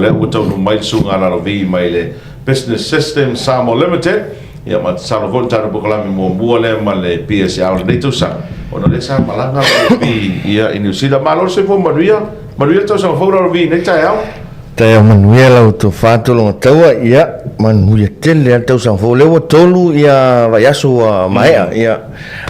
le utau no mai sunga la vi mai le business system Samo Limited ia ma salo vol tara bukalami mo le ma le PSA le tu sa ona le sa malanga vi ia in New Zealand malo se fo maria to sa fo la vi nei tai au tai manuia la to fato lo taua ia manuia tele tau sa fo le tolu ia vai aso mai ia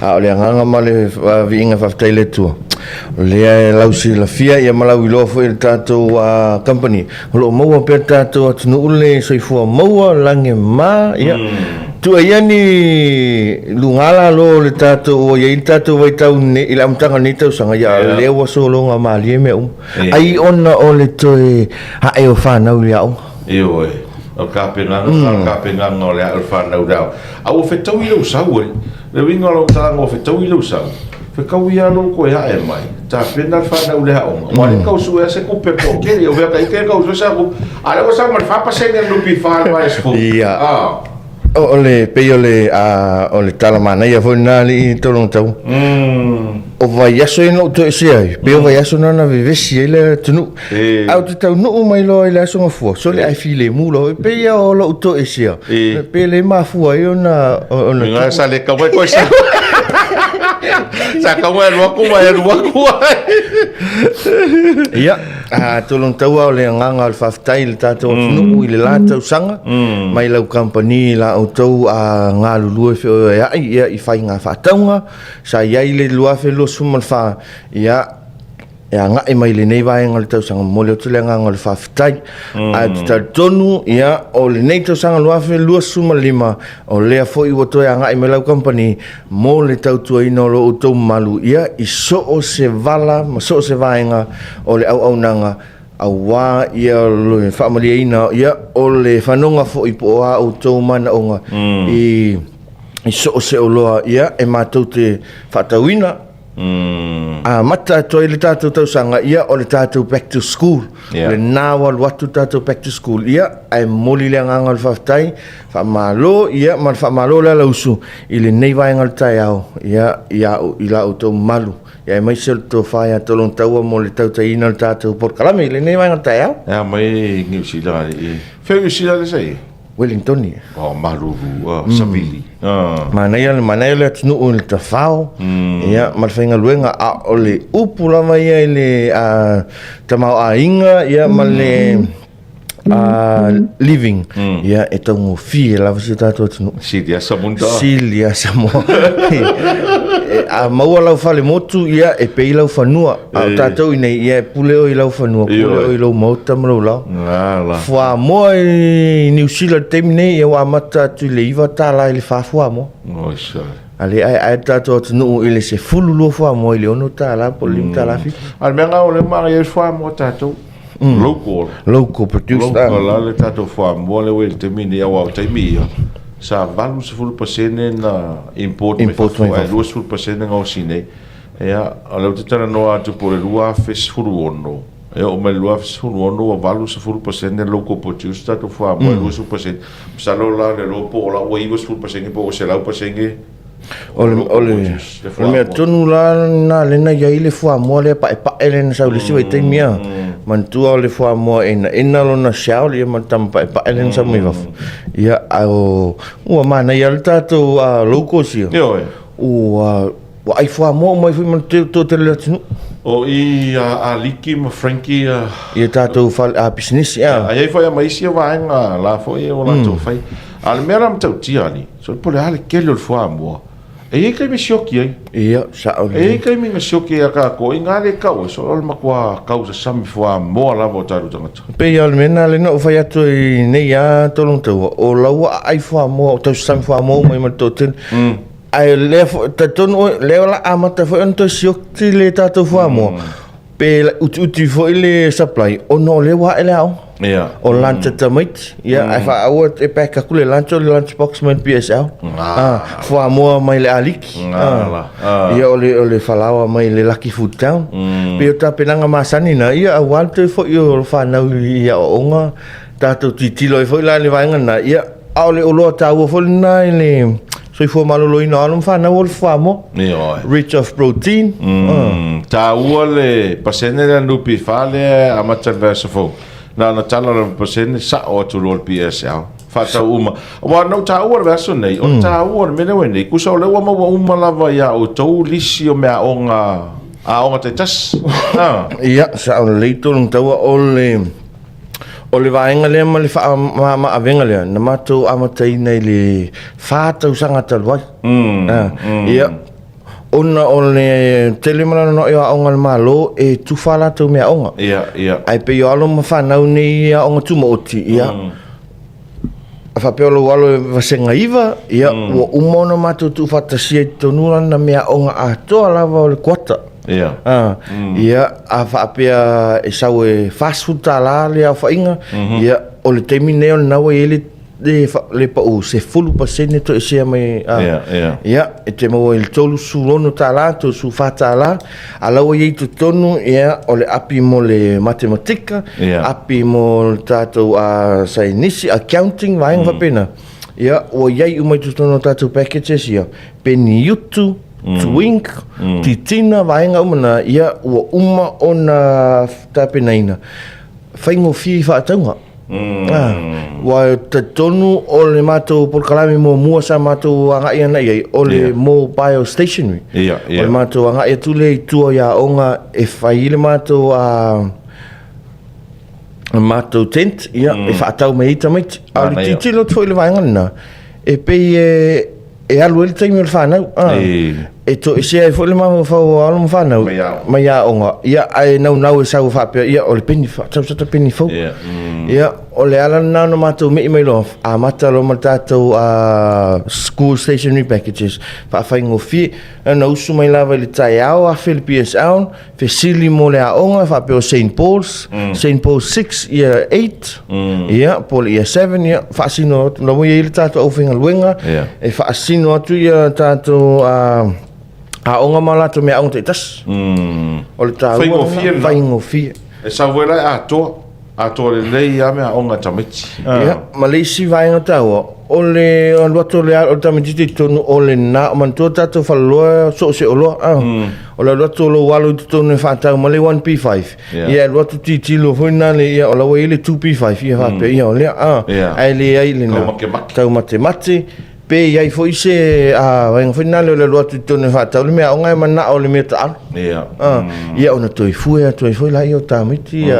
a le nganga ma le vinga fa tele tu le lausi la fia ia malau lo fo il tato company lo mo pe tato tunu le so fo mo lange ma ia tu ia ni lungala lo le tato o ia il tato vai tau ni ila mtanga ni tau sanga ia le wa so lo nga mali me ai ona o le toe ha e o fa na ia o io o kapenga no le al fa na ura au fe tau i lo sa le winga lo tanga o fe tau i lo sa fe kau ia no ko ia e mai ta pena fa na ura o ma le kau su ese ko pe ko ke o ve ka ke kau su sa ko ala o sa ma fa pa se no pi fa ma es fu ole pe ole talamana ia foi na li tolong tau o vai aso no to sia pe vai aso na vivesi ele tunu au tau no mai lo ele aso fu so le ai file mu lo pe ia o lo to sia pe le ma fu ai ona nga sa le ka ko sa sa ka wa ku ia tolong tau le nganga al faftai le tato no ile la tau sanga mai lau company la auto nga lulu fe ia I fai nga fa taunga sa ia ile lua fe lo sumal fa ia nga e mai le nei vai ngal tau sanga mole tu le nganga al faftai a tonu ia o le nei tau sanga lua fe lo sumal lima o le fo I woto nga e mai lau company mo le tau tu ino lo auto malu ia I so o se vala ma so se vai nga o le au nanga awa ia lo family ina ia o le fanonga fo I po a auto mana onga I so se o loa ia e matou te fatawina mata to le tatou tau sanga ia o le tatou back to school le nawa watu tatou back to school ia ai moli le nganga le faftai fa malo ia mal fa malo la lausu ile nei vai ngal tai au ia ila auto malu ia mai sel to fa ia tolong tau mo le tau tai na tatou por kalame ile nei vai ngal tai au ia mai New Zealand fe New Zealand sai Wellington ia malu sabili mana ia tunu o le tafao ia mal fainga luenga a ole upula mai ile tamau ainga ia male living ia e tongo fi la visita to tunu Silia Samunda a maua lau fale motu ia e pei lau fanua a tatou ina ia pule o I lau fanua pule o I lau mauta malau lau fua moa I New Zealand temi nei ia wa mata tu le iwa ta la ile fa fua moa ale ai tatou tunu ile se fulu lo fua moa ile ono ta la polim ta la fi al menga o le mari e fua moa tatou local produced la le tatou fua moa le wel temi nei au taimi sa valu se fulu pasene na import me fa lu se fulu pasene ngo sine ia ala te tana no atu por lua fes fulu ono e o me lua fes fulu ono valu se fulu pasene local produce tatou fua moa lu se pasene sa lo la le lo po la we was fulu pasene po se lau pasene ole me tonu la na le na ia ile fua moa le pa ele na sa le si te mia mantua le fua moa ina lo na shao le matam pa ele na sa mi va ia o mana ia le tatou loco si o ai fua moa mai fu man to te le tunu o I Liki ma Frankie ia tatou fal business ia ai foi a mai sia vai nga la foi o la to fai al mera mtau tiani so po le ale kelo le fua moa e kai me shoki ai ia sa o e kai me shoki ka ko inga le ka o so al makwa causa sami fua mo la vota tanga pe al mena le no fai atu nei ya tolong tau o lawa ai fua mo tau sami fua mo mai matoten ai le ton le la amata fo onto shoki le tatu fua mo pe uti fo ile supply o no le wa ele au o lunch tamait ia ai fa awat e peka kule lunch box man PSL fo mo mai le aliki ia ole falawa mai le Lucky Food Town pe o ta penanga masani na ia awal te fo yo fa na ia onga tato titilo fo la le vanga na ia ole o lo ta wo fo na le so fo malolo ina alum fa na wol fa mo rich of protein ta wole pasene la nupi fale amacha verso fo na tala le pasene sa o tu lo PSL fa ta uma wa no ta o verso nei o ta o me le wene ku so le wa ma uma lava ya o to lisi o me a onga te tas ia sa o le tolu tau o le vaenga le ma le fa ma avenga le na mato amatai nei le fa tau sanga talwai ia ona o le telemana no ia onga malo e tu fala tu me onga ia ai pe yo alo ma fa na ni ia onga tu mo ti ia fa pe lo walo va senga iva ia o umona mato tu fa ta si to nula na me onga a to ala va le kwata ia a fa pe e sa we fast food tala le a fa inga ia o le termineo na we le pa o se fulu pa sene to se mai ia e te mo il tolu su lono tala to su fatala ala o ye to tonu ia o le api mo le matematika api mo tato a sainisi accounting vai va pena ia o ye u mai to tonu tato packages ia peni yutu twink titina vai nga umana ia o uma ona tapenaina faingo fi fa tanga wa te tonu o le mato por kalami mo mua sa mato anga ia nei o le mobile stationery o le mato anga ia tule tua ya onga e fai le mato mato tent ia e fa tau mai tamit a le titilo foi le vanga na e pe e alu el taimi le fana e to e se foi le ma fa o alu fana mai ya onga ia ai nau e sa fa pe ia o le peni fa tau sa peni fo ia o le ala na no mato me mai lo a mata lo matato school stationery packages fa fa ngofi na usu mai lava le tai ao a Philippines out fe sili mo le onga fa pe o St Paul's 6 ia 8 ia pol ia 7 ia fa sino no mo ia tato o finga luenga e fa sino atu ia tato a onga malato me aunte tas o le tau fa ngofi e sa vuela a to le lei a me onga tamiti ia malisi vai nga tau o le loto le o tamiti tonu o le na man to tato fa lo so se o lo o le loto lo walo tonu fa tau male 1P5 ia loto titi lo fona le ia o la we le 2P5 ia fa pe ia o le ai le na tau mate pe ia foi se vai nga fona le loto tonu fa tau le me onga mana o le me ta ia ona toi foi la io tamiti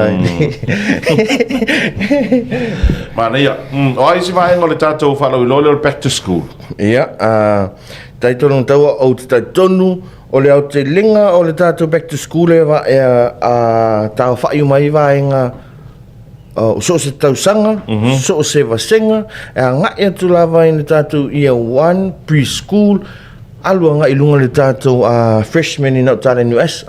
mana ia o ai si vai ngole tato fa lo back to school ia tai tonu tau o tai tonu o le au te linga o le tato back to school eva tau fa yu mai vai nga so se tau sanga so se vasenga nga ia tu lava in tato ia 1 preschool alua nga ilunga le tato freshman in Talanoaga US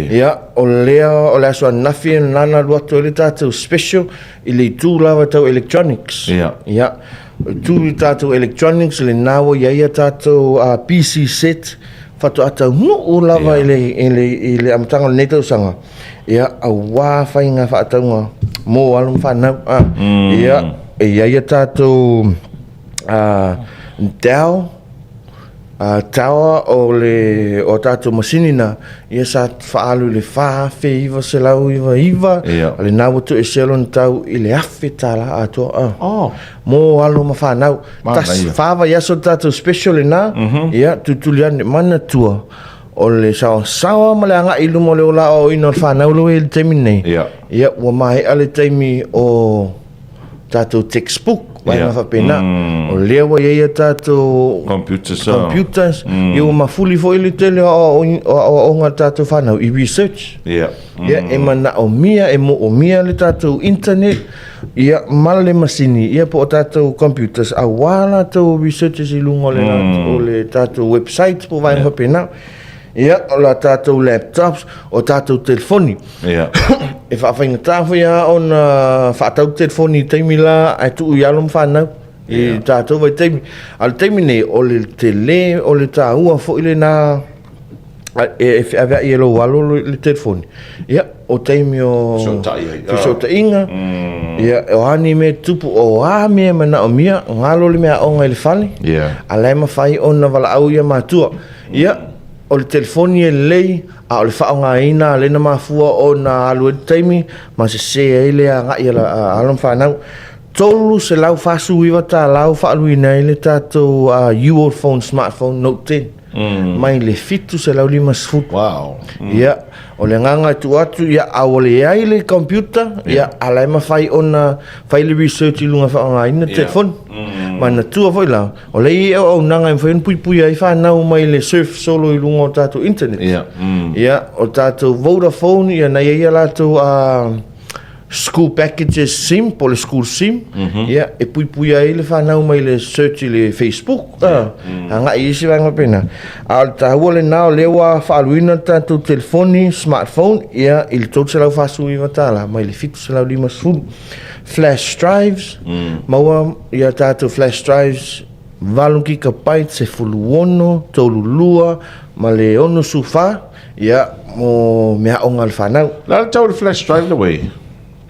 ia o le so nafi nana luato le tato special ile tu lava tau electronics ia tu tato electronics le nawo ia tato PC set fatu ata no lava ile amtanga neto sanga ia awa fainga fatanga mo alum fana ia tato Dell tawa o tato masinina ia sa faalu le fa fe iva se lau iva le nawo tu e selon tau ile afe tala ato mo alu mafanau tas fava ia so tato special na ia tutulian mana tua o le sawa malanga ilu mo le ola o ino fanau lo il temine ia wa mai ale temi o tato textbook vai fa pena o lewa ia tato computers eu ma fully foil tele o nga tato fanau i research ia e mana o mia le tato internet ia male masini ia po tato computers awala to research si lungo le tato website po vai fa pena ia o la tato laptops o tato telefoni e fa fainga tafu ia ona fa tau telefoni taimila ai tu ia lom fanau e tato vai taimi al taimine o le tele o le taua fo ile na e ave ia lo walo le telefoni ia o taimi o so tainga ia o anime tupu o ame mana o mia ngalo le mea o ngai le fale alai ma fai ona vala au ia matua ia o le telefoni e lei a o le whaongaina le na mafua o na alu e taimi ma se e le a ngai ala alam whanau tolu se lau fasu iwa ta lau whaaluina i le tātou UO phone, smartphone, Note 10 mai le fitu se lau 5 Wow. ia o le nganga tu atu ia awole ai le computer ia alai ma fai ona fai le research i lunga whaongaina telefoni mana tua foi la o le i o nanga foi pui ai fa na mai le surf solo i lunga o tātou internet ia o tātou Vodafone ia na ia la tu school packages sim po le school sim ia e pui ai le fa na mai le search i le Facebook anga i si vanga pena al ta wole na le wa fa luina tātou telefoni smartphone ia il tot se la fa sui vatala mai le fitu se la lima sul flash drives maua ia tātou flash drives valunki ka pait se fuluono tolu lua ma le ono sufa ia mo mea onga al whanau La tau le flash drive the way.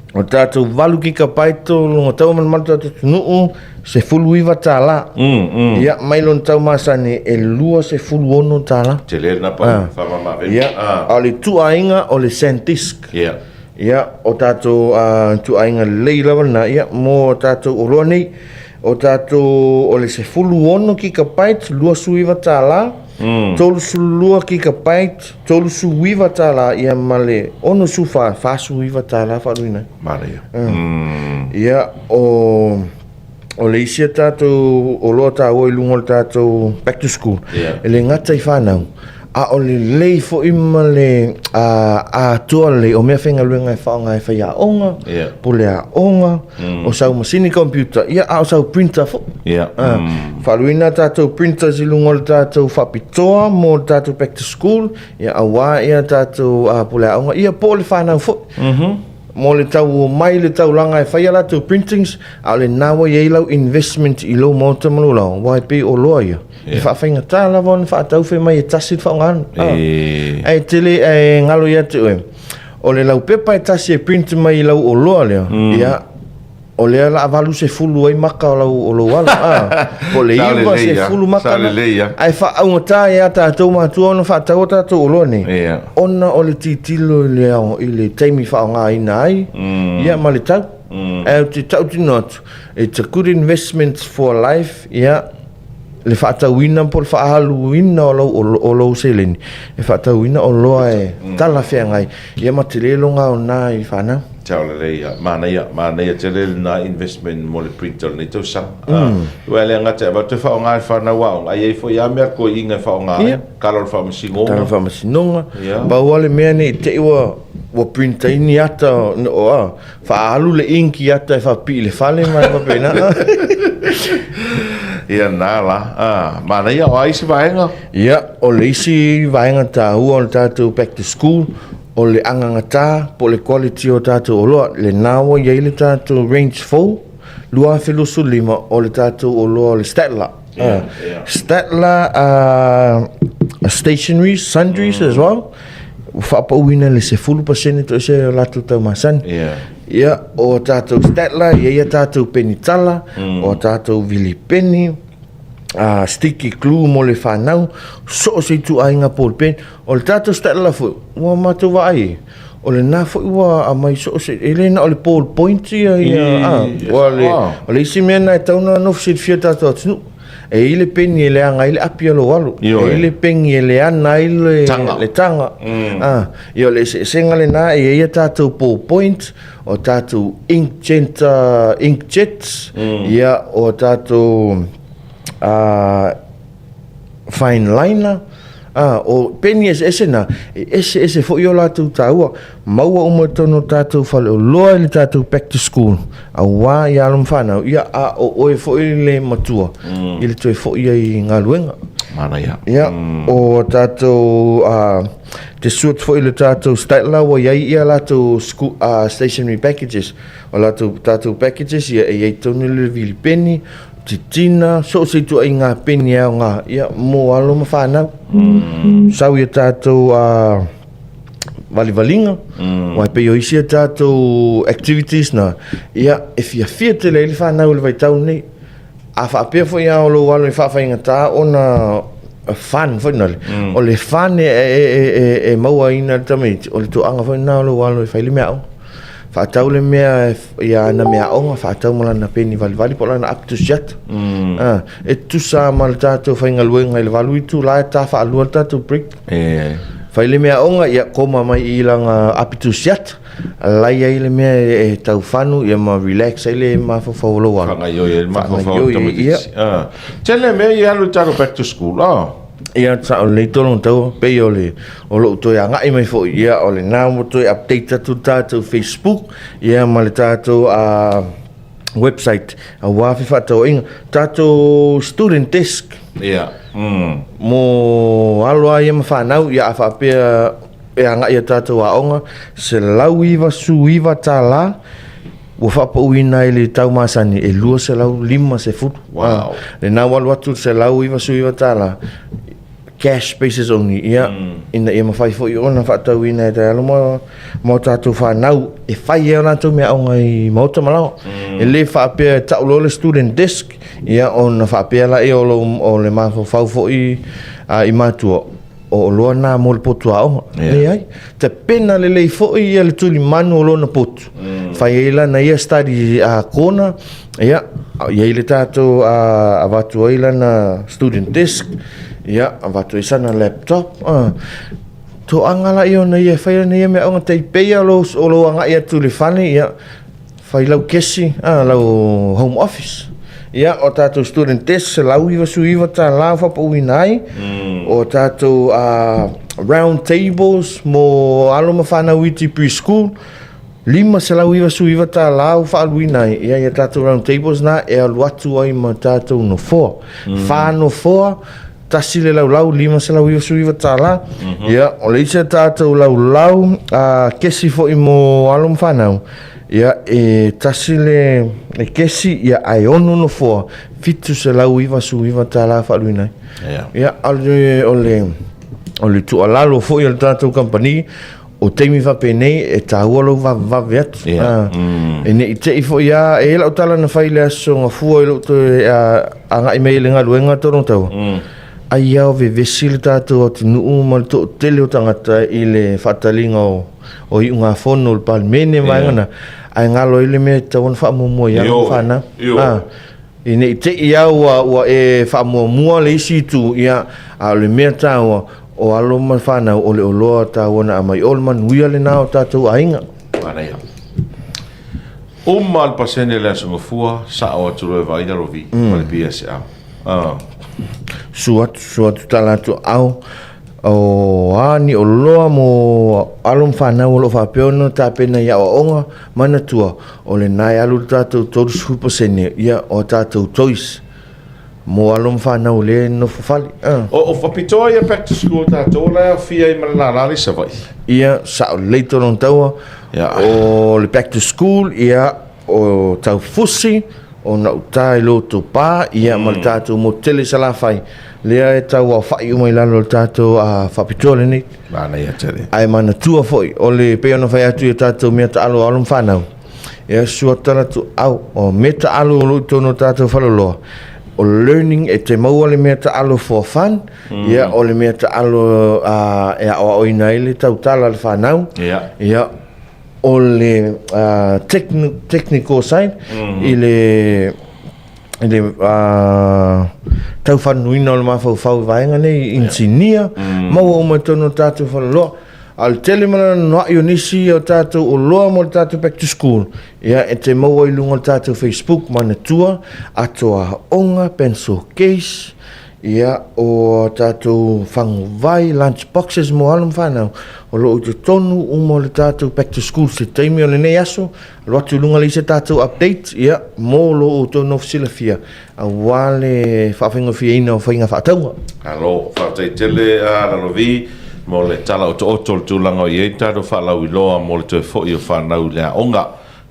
o tātou valuki ka paito longa tau man tātou tunuu se fulu iwa tāla ia mailon tau masane e lua se fulu ono tāla Te le na pa whamama veni. ia o le tuainga o le SanDisk ia o tātou tuainga leila wana ia mo tātou oroa nei o tātou o le se fulu ono ki ka pait lua suiwa tāla tolu su lua ki ka pait tolu su wiwa tāla ia male ono su fa su wiwa tāla wharuina Mana ia. ia o le isia tātou o loa tā oi lunga o tātou back to school e le ngata i whanau a o le lei fo ima le a tua le o mea whenga luenga e whaonga e whai a onga po le a onga o sau masini computer ia a o sau printer fo whaluina tātou printers i lunga o tātou whapitoa mo tātou back to school ia a wā ia tātou po le a onga ia po le whanau fo mo le tau mai le tau langa e whai ala tau printings a le nawa i lau investment i lau mauta manu lau wai pe o loa ia e whawhainga tā lawa ni whaatau whi mai e tasit whaongan e tele e ngalo ia te ue o le lau pepa e tasi e print mai i lau o loa lea ia o lea la avalu se fulu ai maka o lau o lau ala po le iwa se fulu maka ai whaunga tā e ata tau mātua ona whaatau o tātou o loa ne ona o le titilo i le teimi whaonga ina ai ia ma le tau e te tau tino atu it's a good investment for life ia le whaatauina po le whaahaluina o lau seleni e whaatauina o loa e tala whea ngai ia ma te lelonga o nā i whanau Tau le reia, mana ia te le na investment mo le printer ni tau sang. Ua le ngata e te whaonga e whanau au, ai ei fo ia mea ko inga whaonga e, kalo le whaamasingonga. Kalo le whaamasingonga. Bau ale mea ni te iwa printer ini ata o whaahalu le inki ata e whapi le whale mai mapena. Ia nā la, mana ia o aisi vaenga? Ia, o le isi vaenga tā hua o le tātou back to school, o le angangata po le quality o tātou o loa le nawa iai le tātou range 4 lua filosu 5 o le tātou o loa le Statler stationaries, sundries as well whapauina le se 10% to se latu tau masan ia o tātou Statler iai tātou penitala o tātou vilipeni sticky glue mo le whanau so se tu ainga po le pen o le tātou Statler fu ua mātou wa ai o le nā fu ua a mai so se elena o le ball point ia o le isi mea nai tauna nofu se fia tātou atunu e ile peni e le anga ile api alo walu e ile pengi e le ana ile le tanga i o le senga le nā e ia tātou ball point o tātou inkjets ia o tātou fine liner o penny ese na ese fo yo la tu taua maua o mo tono tatu fale o loa le tatu back to school a wa ya lum fana ia o fo le matua ile toi fo ia i ngaluenga mana ia o tatu te suit fo ile tatu Statler wa ia la tu school stationery packages o la tu tatu packages ia e tonu le vilipeni titina so se tu ai ngā peni au ngā ia mo alo ma whanau sau ia tātou valivalinga wai pe o isi tātou activities na ia e fia te le whanau le vai tau nei a whaapea fo ia o lo alo i whawhainga tā ona fan foi nole o le fan e maua ina tami o le tuanga foi na lo walo fai le mea fa tau le mea ia na mea onga fa tau mala na peni vali po lana up to shut e tu sa mal tato fai ngaluenga le valu itu la ta fa alua tato brick fai le mea onga ia koma mai ilanga up to shut lai ai le mea e tau fanu ia ma relax ai le ma fa lo walo nga yo ye ma fa tele me ia lu tato back to school ia ta le tolong tau pe o lo to ya ngai mai fo ia o le na mo to update tu Facebook ia ma le tato website a wa fa to in tato student desk ia mo alo ia ma fa nau ia fa pe e anga ia tato a onga se lau iwa su iwa tala wo fa po ina ile tau masani e lua se lau 5 se futu wow le na wal watu se lau iwa su iwa tala cash basis only ia ina ia mafai fo ona fa tau ina te alo mo tatu fa nau e fai e ona tu me onga i mota malao e le fa pe tau lo le student desk ia ona fa pe la e o le ma fo fo i matua o loa na mo le potu ao ai te pena le fo i le tuli manu o lona potu fai ila na ia study a kona ia le tato a watu ila na student desk ia watu isa na laptop to angala io na ia fai na ia me onga te peia lo anga ia tuli fani ia fai lau kesi lau home office ia o tato student desk se lau iwa su iwa ta lau fa po winai o tato round tables mo alo mafana witi preschool 5 se lau iwa su iwa ta lau fa winai ia tato round tables na e aluatu ai ma tato no 4 fa no 4 tasi le lau 5 se lau iwa su iwa ta la ia o le isa tato lau kesi fo i mo alo mafana ia e tasi le kesi ia ai onu no fo fitu se lau iwa su iwa ta la fa luina ia ole tu alalo fo ia tato company o teimi fa penei e taualo va vet e ne te fo ia e la tala na faile aso nga fu e to anga email nga luenga tono tau ai ia ve vesil tato tinu mal to tele o tangata ile fatalinga o i unga fono le palmene mai ngana ai ngalo ile me tawon fa mo ya fa na ine te ia wa e fa mo le isi tu ia a le me tawa o alo man fa na o le olo tawona mai ol man uia le na o tatu ainga ana ia o mal pasene le so fua sa o tu le vai da rovi le PSA suat talatu au o ani o loa mo alum whanau o lo whapeono ta pena ia o onga mana tua o le nai alu tātou tōru sūpasene ia o tātou tois mo alum whanau le no whawhali o whapitoa ia back to school tātou la fia i malalari sa vai ia sa o leito non taua o le back to school ia o tau fusi o na utai loto pā ia mal tātou mo tele sa la whai lea e tau au whai umai lalo tātou a whapitoa le nei mana ia tere ai mana tua foi o le peona whai atu i tātou mea ta alo alum whanau ia suatara tu au o mea ta alo o tono tātou whaloloa o learning e te maua le mea ta alo for fun ia o le mea ta alo e a o ina ele tau tala le whanau ia o le technical side i le tau whanuina o le mawhau vaenga nei engineer maua o matono tātou whaloloa al telemana noa i onisi o tātou o loa mo le tātou back to school ia e te maua i lunga o tātou Facebook mana tua atoa onga pencil case ia o tātou whangu vai lunch boxes mo alum whanau o lo te tonu umo le tātou back to school se teimi o le nei aso loatu lunga le se tātou update ia mo lo o tono ofisila fia a wale whawhinga fia ina o whainga whataunga alo whawtai tele a ranovi mo le tala o to otol tūlanga o iei tātou whalau i loa mo le toi fo i o whanau le a onga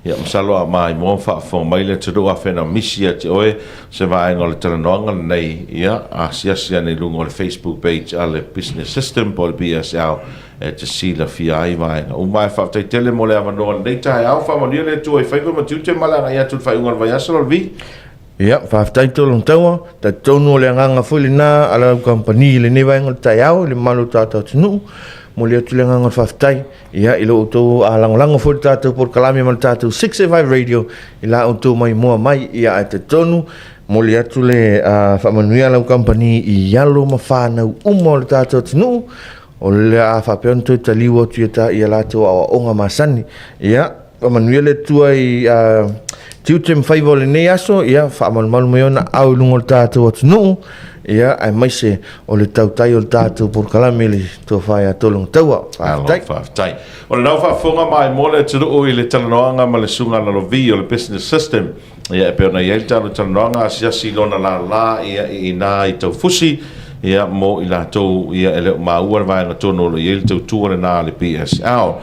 ia masalo a mai mo fa fo mai le tru a fena misia te oe se vai ngol Talanoaga nei ia a sia nei lungo le Facebook page ale business system por BSL e te sila fia ai vai o mai fa te tele mo le ava no nei tai au fa mo le tu e fa ko mo tu te mala ia tu fa ngol vai asol vi Ia, whaftai tolong taua, ta tonu le nganga fwili na ala company le newa ingo tai au, le malu tātou tunu, mo le atu le nganga whaftai, ia ilo utou a langolango fwili tātou por kalami mal tātou 685 radio, ila utou mai mua mai, ia a te tonu, mo le atu le whamanuia lau company i alo mawhanau umo le tātou tunu, o le a whapeonto i taliwa tu ia lātou a onga masani, ia, whamanuia le tua i tiu te mwhaiva o le nei aso, ia, whaamalumalu mai ona au lungo le tātou atu nuu, ia, ai maise o le tautai o le tātou por kalame le tua whai a tolong taua. Whaftai. O le nau whafunga mai mo le turu o i le Talanoaga ma le sunga na lovi o le business system. Ia, e peona i elta o le Talanoaga asiasi lona la ia i nā i tau fusi, ia mo i la tau ia ele maua le vaenga tono le i el tau tua le nā le PSL.